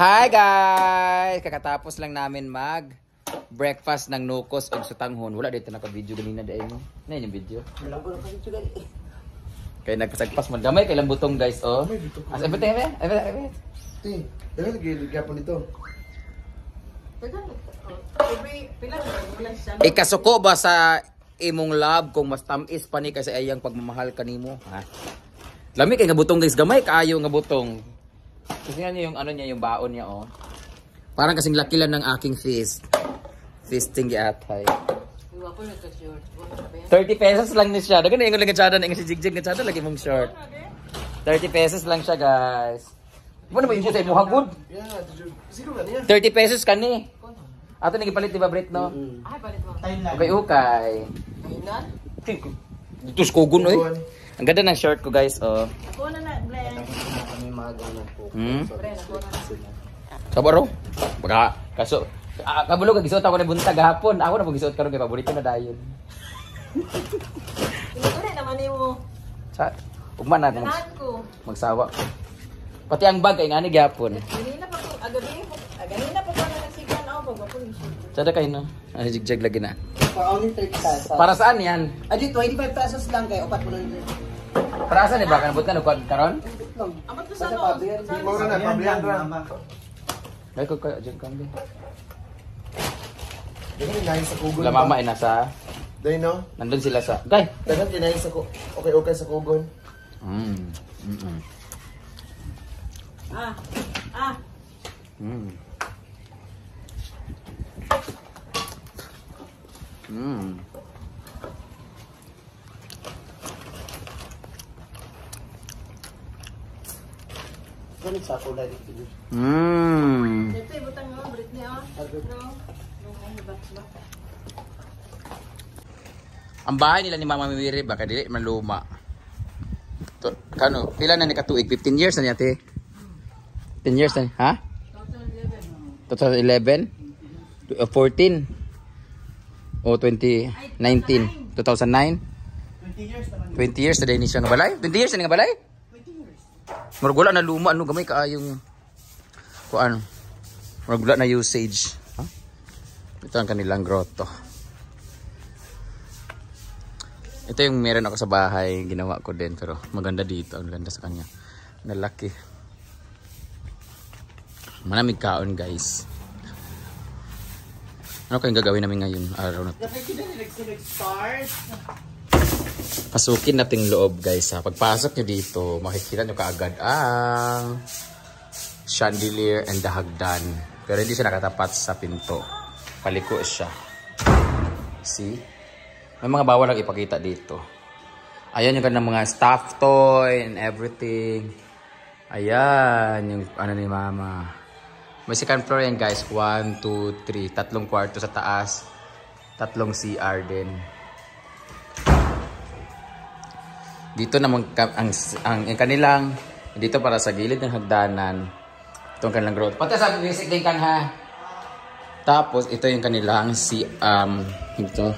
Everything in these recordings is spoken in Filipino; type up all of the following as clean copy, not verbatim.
Hi guys! Kakatapos lang namin breakfast ng nukos o sutanghon. Wala dito naka-video ganina dahil mo. Ano yung video? Wala ko naka-video ganina. Kaya nagkasagpas man. Gamay kay lambutong guys oh. As everything ba? Everything. Ting, dahil gapon dito. Ikasuko ba sa imong love kung mas tamis pa ni kasi ayang pagmamahal kanimo, ha? Lami kay nga butong guys, gamay kaayo nga butong. Kasi nga yung ano niya, yung baon niya oh. Parang kasing laki lang ng aking fist. Fisting yatay. 30 pesos lang ni siya. Dagan na yung lang gachada na yung si Jigjig gachada lagi mong short. 30 pesos lang siya guys. Ano ba yung siya sa imo hagod? Yeah, 30 pesos kani. Ato nang ipalit di ba Brit no? Ay, palit mo. Okay. Thailand? Dito sa kugon oy. Ang ganda ng short ko guys oh. Ako na na, Glenn. Kami magalang po. Sabaro? Baka kaso kabulog gisuot ako ni buntag gahapon. Ako na pagisuot karon kay paborito na dayon. Tinuturi naman mo. Sa ugman na Ganahan ko. magsawa. Pati ang bag kay ngani gihapon. Ganina pa ko, ganina pa ko na nagsigan ako pagwapon. Sada kay no. Ano jigjag lagi na. For only 30 pesos. Para saan yan? Adi 25 pesos lang kay upat mo lang. Para saan ba kanabot ka no karon? Amat ko sa ano? Mura na pablihan ra. Ay ko ka diyan kambi. Dili kinain sa kugon. La mama ay nasa Dai no? nandun sila sa. Gay. Dagan kinain sa okay sa kugon. Mm. Ah. Mm. Mm. Ganit sa kulay dito. Mm. Ito ibutang mo, Britney oh. Ang bahay nila ni Mama Mimiri baka dili man luma. To, kano, pila na ni katuig? 15 years na niya, te? 10 years na, ha? 2011? 14? O 2019? 2009? 20 years na din siya nga balay? 20 years na nga balay? 20 years. Maragula na luma, ano gamay kaayong kuan. Maragula na usage. Ha? Ito ang kanilang grotto. Ito yung meron ako sa bahay, ginawa ko din pero maganda dito, ang ganda sa kanya. Nalaki. Maraming kaon guys. Ano kayong gagawin namin ngayon araw na to? Pasukin natin loob guys ha. Pagpasok nyo dito, makikita nyo kaagad ang chandelier and the hagdan. Pero hindi siya nakatapat sa pinto. Paliko siya. See? May mga bawal lang ipakita dito. Ayan yung kanang mga stuffed toy and everything. Ayan yung ano ni Mama. May second floor yan guys. 1, 2, 3. Tatlong kwarto sa taas. Tatlong CR din. Dito naman ang kanilang dito para sa gilid ng hagdanan. Itong kanilang growth. Pati sa music din kang ha. Tapos ito yung kanilang ito.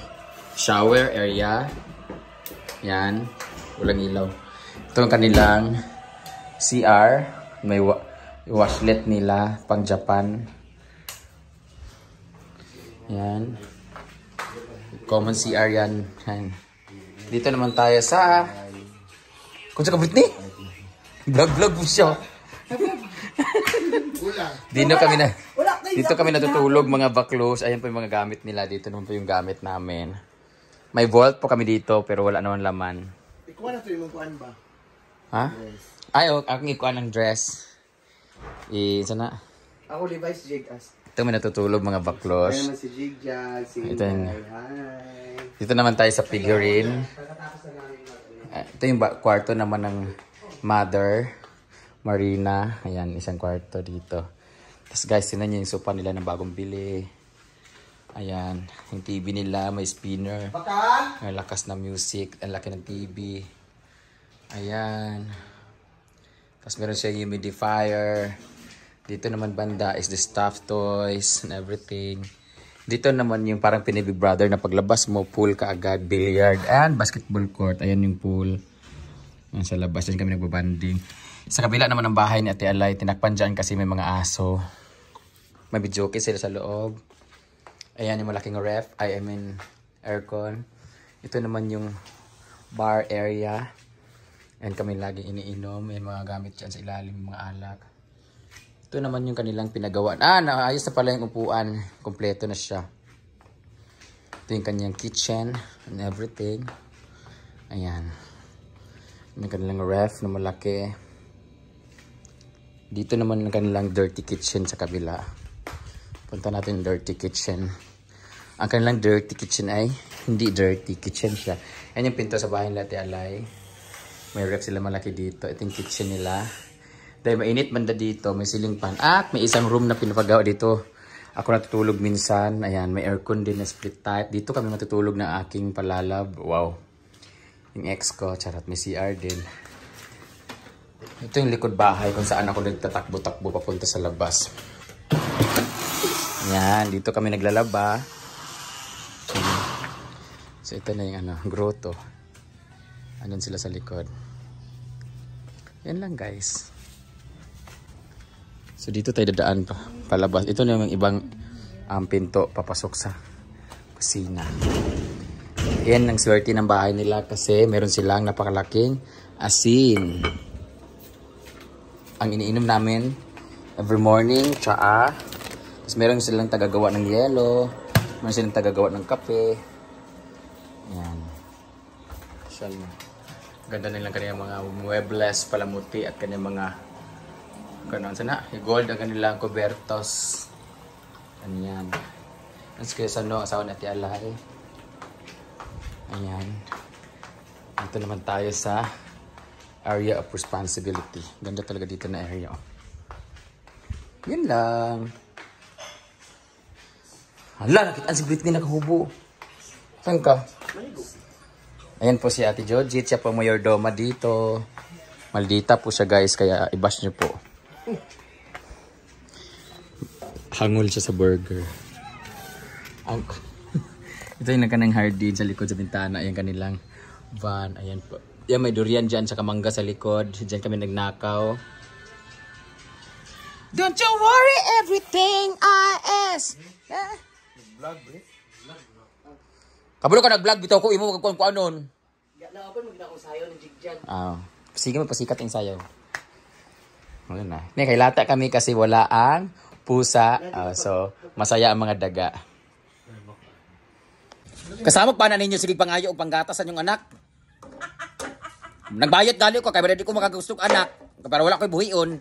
Shower area. Yan. Walang ilaw. Ito ang kanilang CR. May washlet nila. Pang Japan. Yan. Common CR yan. Yan. Dito naman tayo sa... Kung sa ka Britney? Vlog mo siya. Dito kami natutulog mga baklos. Ayan po yung mga gamit nila. Dito naman po yung gamit namin. May vault po kami dito pero wala naman laman. Ikuha na to yung kuan ba? Ha? Ay, akong ikuha ng dress. Sana? Ako Levi's Jigas. Ito may natutulog mga baklos. Ayan naman si Jigjag, si Ito yun. Hi. Dito naman tayo sa figurine. Ito yung kwarto naman ng mother. Marina. Ayan, isang kwarto dito. Tapos guys, sinan nyo yung sopa nila na bagong bili. Ayan, yung TV nila, may spinner. May lakas na music, ang laki ng TV. Ayan. Tapos meron siya humidifier. Dito naman banda is the stuffed toys and everything. Dito naman yung parang Big Brother na paglabas mo, pool ka agad, billiard, and basketball court. Ayan yung pool. Ayan sa labas, dyan kami nagbabanding. Sa kabila naman ng bahay ni Ate Alay, tinakpan dyan kasi may mga aso. May videoke sila sa loob. Ayan yung malaking ref. I mean aircon. Ito naman yung bar area. Ayan kami laging iniinom. May mga gamit dyan sa ilalim, mga alak. Ito naman yung kanilang pinagawa. Naayos na pala yung upuan. Kompleto na siya. Ito yung kanyang kitchen and everything. Ayan. May kanilang ref na malaki. Dito naman ang kanilang dirty kitchen sa kabila. Punta natin yung dirty kitchen. Ang kanilang dirty kitchen ay hindi dirty kitchen siya. Yan yung pinto sa bahay nila Ate Alay. May ref sila malaki dito. Ito yung kitchen nila. Dahil mainit banda dito, may ceiling fan. At may isang room na pinapagawa dito. Ako natutulog minsan. Ayan, may aircon din na split type. Dito kami matutulog ng aking palalab. Wow. Yung ex ko, charot, may CR din. Ito yung likod bahay kung saan ako nagtatakbo-takbo papunta sa labas. Ayan, dito kami naglalaba. So ito na yung grotto. Andun sila sa likod. Yan lang guys. So dito tayo dadaan pa palabas. Ito na yung ibang pinto papasok sa kusina. Yan ang swerte ng bahay nila kasi meron silang napakalaking asin. Ang iniinom namin every morning, tsaa. Tapos meron silang tagagawa ng yelo. Meron silang tagagawa ng kape. Yan. Ganda nilang kanilang mga muebles, palamuti at kanilang mga gano'n sana. Gold ang kanilang kubertos. Ayan. Tapos kaya asawa ni Ate Alay. Ayan. Dito naman tayo sa area of responsibility. Ganda talaga dito na area. Yan lang. Hala, nakitaan si Britney nakahubo. Saan ka? Ayan po si Ate Jojit. Siya po mayordoma dito. Maldita po siya guys, kaya i-bash niyo po. Hangol siya sa burger. Ito yung kanang hardin sa likod sa bintana. Ayan kanilang van. Ayan po. Yan may durian dyan sa kamangga sa likod. Dyan kami nagnakaw. Don't you worry, everything I ask. Vlog, bro. Kabalo ka nag-vlog bitaw ko imo kung anon. Na ako magna ko sayo ng jigjag. Sige magpasikat ang sayaw. Wala na. Ni kay lata kami kasi wala ang pusa. So masaya ang mga daga. Kasama pa na ninyo sige pangayo og panggatas sa inyong anak. Nagbayad gali ko kay di ko makagustog anak. Para wala koy buhion.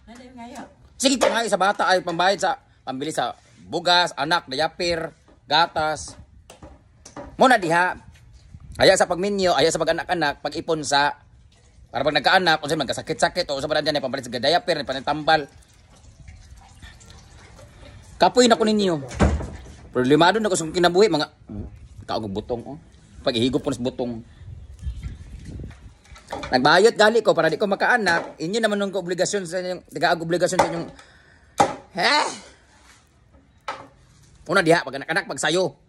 Ano yung ngayon? Sige pangayo sa bata ay pambayad sa pambili sa bugas, anak, diaper, gatas. Muna diha. Aya sa pagminyo, aya sa pag-anak-anak, pag-ipon sa para pag nagkaanak, kung saan magkasakit-sakit o sa parang dyan, pampalit sa diaper, panitambal. Kapoy na ko ninyo. Problemado na ko sa kinabuhi, mga kaagog butong. Oh. Pag ihigop ko na sa butong. Nagbayot gali ko para di ko makaanak, inyo naman nung obligasyon sa inyong, obligasyon sa inyong, una diha, pag anak-anak, pag sayo.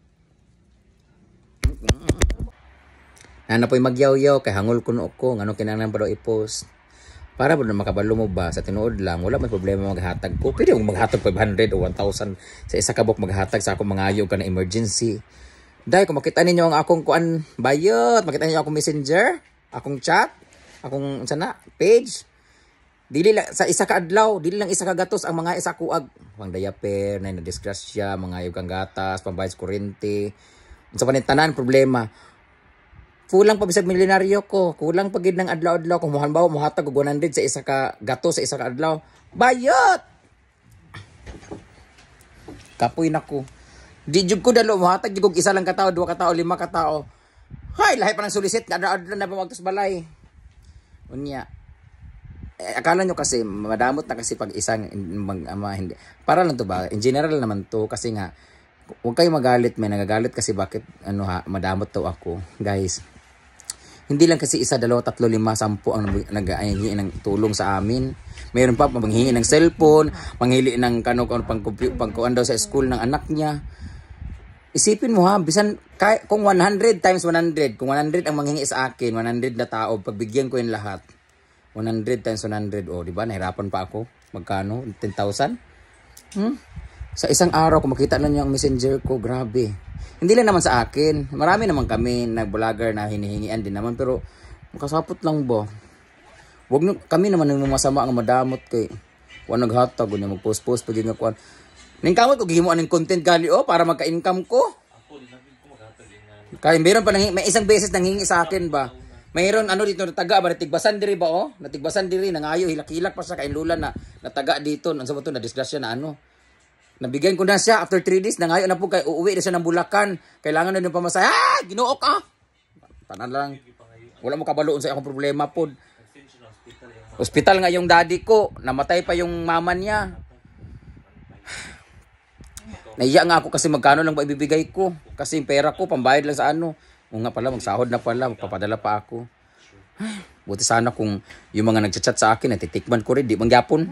Na po'y magyaw-yaw kay hangol kuno ko ngano kinahanglan pa daw i-post para ba makabalo mo ba sa tinuod lang wala may problema maghatag ko pwede mo maghatag 500 o 1,000 sa isa ka book maghatag sa akong mga ayaw ka na emergency dahil kung makita ninyo ang akong kuan bayot makita ninyo akong messenger akong chat akong sana page dili lang sa isa ka adlaw dili lang isa ka gatos ang mga isa kuag pang diaper na disgrasya mga ayaw kang gatas pambayad sa kuryente unsa pa ni tanan problema. Kulang pa bisag milyonaryo ko. Kulang pa gid ng adlaw-adlaw kung halimbawa mohatag og 100 sa isa ka gato sa isa ka adlaw. Bayot. Kapoy nako. Di jud ko dalo mohatag jud og isa lang ka tawo, duha ka tawo, lima ka tawo. Hay, lahi pa nang sulisit adlaw-adlaw na pamagtos balay. Unya. Akala nyo kasi madamot na kasi pag isang hindi. Para lang to ba? In general naman to kasi nga huwag kayo magalit, may nagagalit kasi bakit madamot to ako. Guys, hindi lang kasi isa, dalawa, tatlo, lima, 10 ang nag-ahingi ng tulong sa amin. Mayroon pa manghingi ng cellphone, manghili ng pangkuan daw sa school ng anak niya. Isipin mo ha, bisan kung 100 times 100, kung 100 ang manghingi sa akin, 100 na tao, pagbigyan ko yung lahat. 100 times 100. O, di ba? Nahirapan pa ako. Magkano? 10,000? Sa isang araw, kung makita na niyo ang messenger ko, grabe. Hindi lang naman sa akin. Marami naman kami nag-vlogger na hinihingian din naman. Pero, makasapot lang ba? Wag nyo, kami naman yung masama ang madamot kay kuan naghatag niya mag-post pag nga kuan. Ning kamot ko gihimuan ning content gali para magka-income ko. Kaya meron pa may isang beses nanghingi sa akin ba. Mayroon ano dito nataga ba natigbasan diri ba oh? Natigbasan diri nangayo hilak-hilak pa sa kainlulan na nataga dito unsa ba to na disgrasya na ano. Nabigyan ko na siya after 3 days nangayo na po kay uuwi na siya ng Bulacan. Kailangan na yung pamasaya. Ah, Ginoo ka. Tanan lang. Wala mo kabaloon sa akong problema pod. Hospital nga yung daddy ko. Namatay pa yung mama niya. Naiya nga ako kasi magkano lang ba ibibigay ko. Kasi yung pera ko, pambayad lang sa ano. O nga pala, magsahod na pala. Magpapadala pa ako. Ay, buti sana kung yung mga nagchat-chat sa akin, natitikman ko rin. Di mangyapon.